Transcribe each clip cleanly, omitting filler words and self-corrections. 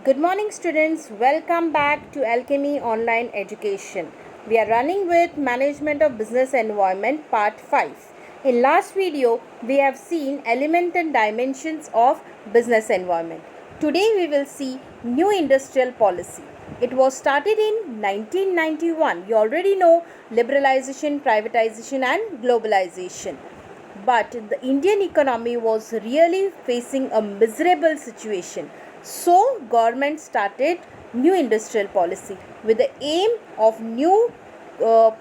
Good morning, students. Welcome back to Alchemy Online Education. We are running with Management of Business Environment Part 5. In last video, we have seen element and dimensions of business environment. Today, we will see new industrial policy. It was started in 1991. You already know liberalization, privatization, and globalization. But the Indian economy was really facing a miserable situation. So government started new industrial policy with the aim of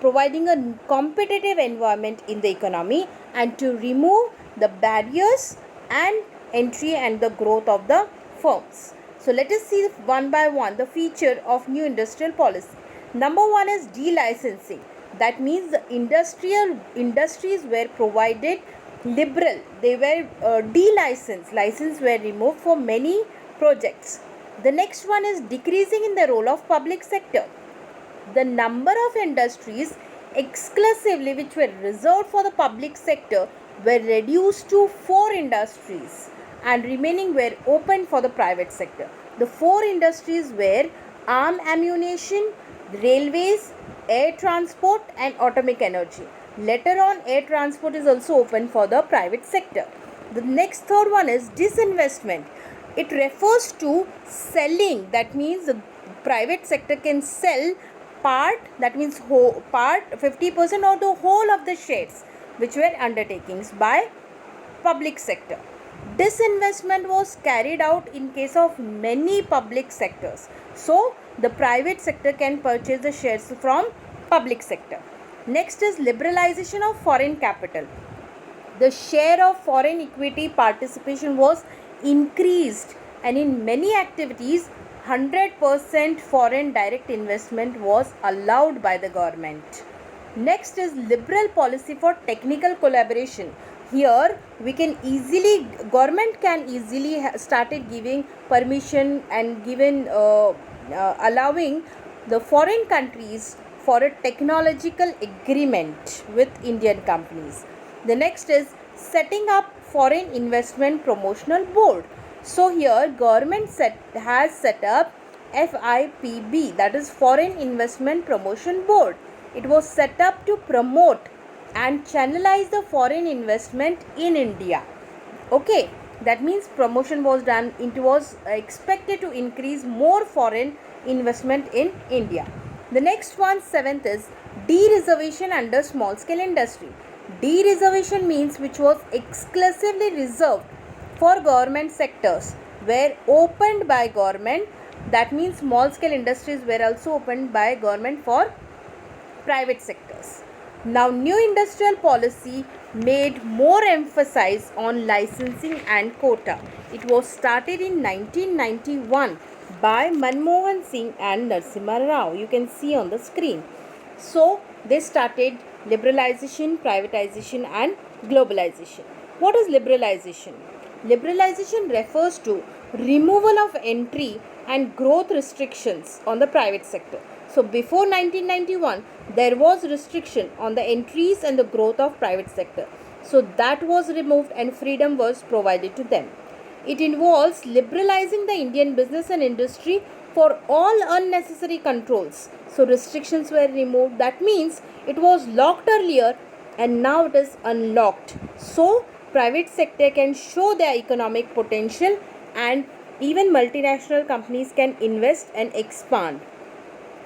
providing a competitive environment in the economy and to remove the barriers and entry and the growth of the firms. So let us see one by one the feature of new industrial policy. Number one is delicensing. That means the industries were provided liberal. They were delicensed. License were removed for many projects. The next one is decreasing in the role of public sector. The number of industries exclusively which were reserved for the public sector were reduced to 4 industries and remaining were opened for the private sector. The 4 industries were arm ammunition, railways, air transport and atomic energy. Later on, air transport is also open for the private sector. The next third one is disinvestment. It refers to selling. That means the private sector can sell part, that means part 50% or the whole of the shares which were undertakings by public sector. Disinvestment was carried out in case of many public sectors. So the private sector can purchase the shares from public sector. Next is liberalization of foreign capital. The share of foreign equity participation was increased and in many activities 100% foreign direct investment was allowed by the government. Next is liberal policy for technical collaboration. Here we can easily, government can easily started giving permission and allowing the foreign countries for a technological agreement with Indian companies. The next is setting up foreign investment promotional board. So here government has set up FIPB, that is Foreign Investment Promotion Board. It was set up to promote and channelize the foreign investment in India. Okay, that means promotion was done. It was expected to increase more foreign investment in India. The next one, seventh, is de-reservation under small scale industry. De-reservation means which was exclusively reserved for government sectors were opened by government. That means small scale industries were also opened by government for private sectors. Now new industrial policy made more emphasis on licensing and quota. It was started in 1991 by Manmohan Singh and Narasimha Rao. You can see on the screen. So they started liberalization, privatization and globalization. What is liberalization? Liberalization refers to removal of entry and growth restrictions on the private sector. So before 1991, there was restriction on the entries and the growth of private sector. So that was removed and freedom was provided to them. It involves liberalizing the Indian business and industry for all unnecessary controls. So restrictions were removed. That means it was locked earlier and now it is unlocked. So private sector can show their economic potential and even multinational companies can invest and expand.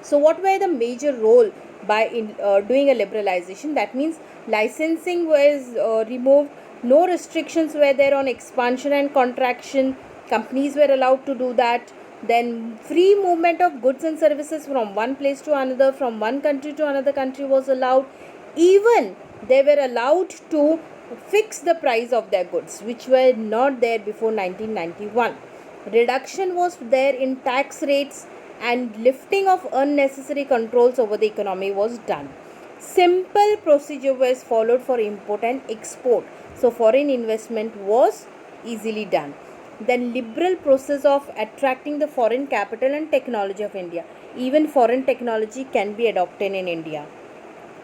So what were the major role by doing a liberalization? That means licensing was removed, no restrictions were there on expansion and contraction, companies were allowed to do that. Then free movement of goods and services from one place to another, from one country to another country was allowed. Even they were allowed to fix the price of their goods, which were not there before 1991. Reduction was there in tax rates and lifting of unnecessary controls over the economy was done. Simple procedure was followed for import and export. So foreign investment was easily done. Then liberal process of attracting the foreign capital and technology of India. Even foreign technology can be adopted in India.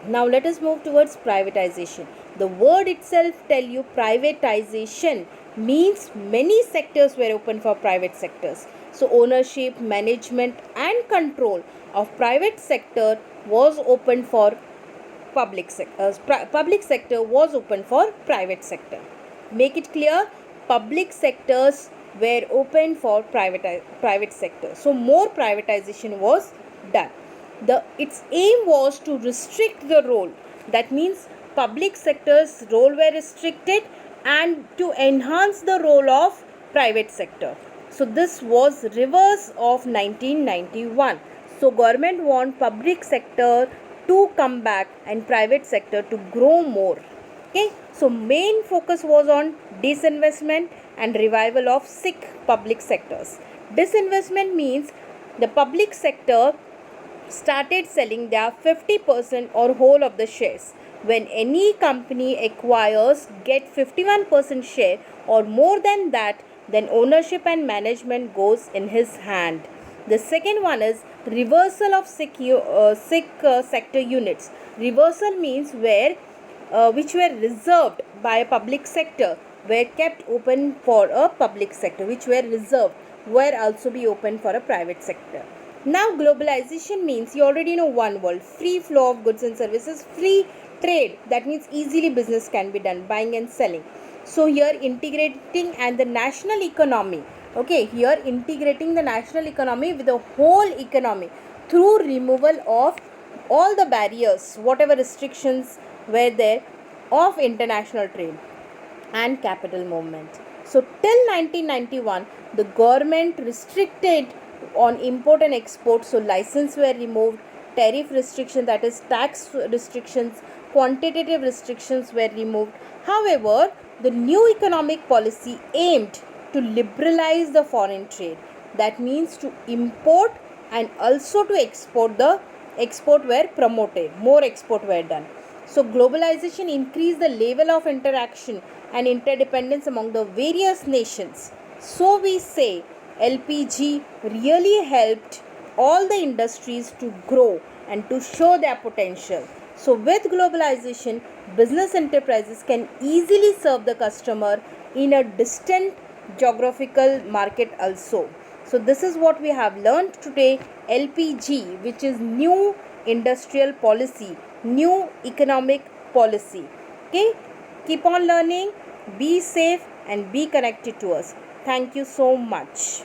Now let us move towards privatization. The word itself tell you privatization means many sectors were open for private sectors. So ownership, management and control of private sector was open for public sector was open for private sector. Make it clear, public sectors were open for private sector. So more privatization was done. Its aim was to restrict the role. That means public sector's role were restricted and to enhance the role of private sector. So this was reverse of 1991. So government want public sector to come back and private sector to grow more. Okay, so main focus was on disinvestment and revival of sick public sectors. Disinvestment means the public sector started selling their 50% or whole of the shares. When any company acquires get 51% share or more than that, then ownership and management goes in his hand. The second one is reversal of sick sector units. Reversal means where which were reserved by a public sector were kept open for a public sector, which were reserved were also be open for a private sector. Now globalization means you already know one world, free flow of goods and services, free trade. That means easily business can be done, buying and selling. So here integrating and the national economy. Okay, here integrating the national economy with the whole economy through removal of all the barriers, whatever restrictions were there of international trade and capital movement. So till 1991, the government restricted on import and export. So license were removed, tariff restriction, that is tax restrictions, quantitative restrictions were removed. However, the new economic policy aimed to liberalize the foreign trade. That means to import and also to export. The export were promoted, more export were done. So globalization increased the level of interaction and interdependence among the various nations. So we say LPG really helped all the industries to grow and to show their potential. So with globalization, business enterprises can easily serve the customer in a distant geographical market also. So this is what we have learned today. LPG, which is new industrial policy, new economic policy. Okay, keep on learning, be safe and be connected to us. Thank you so much.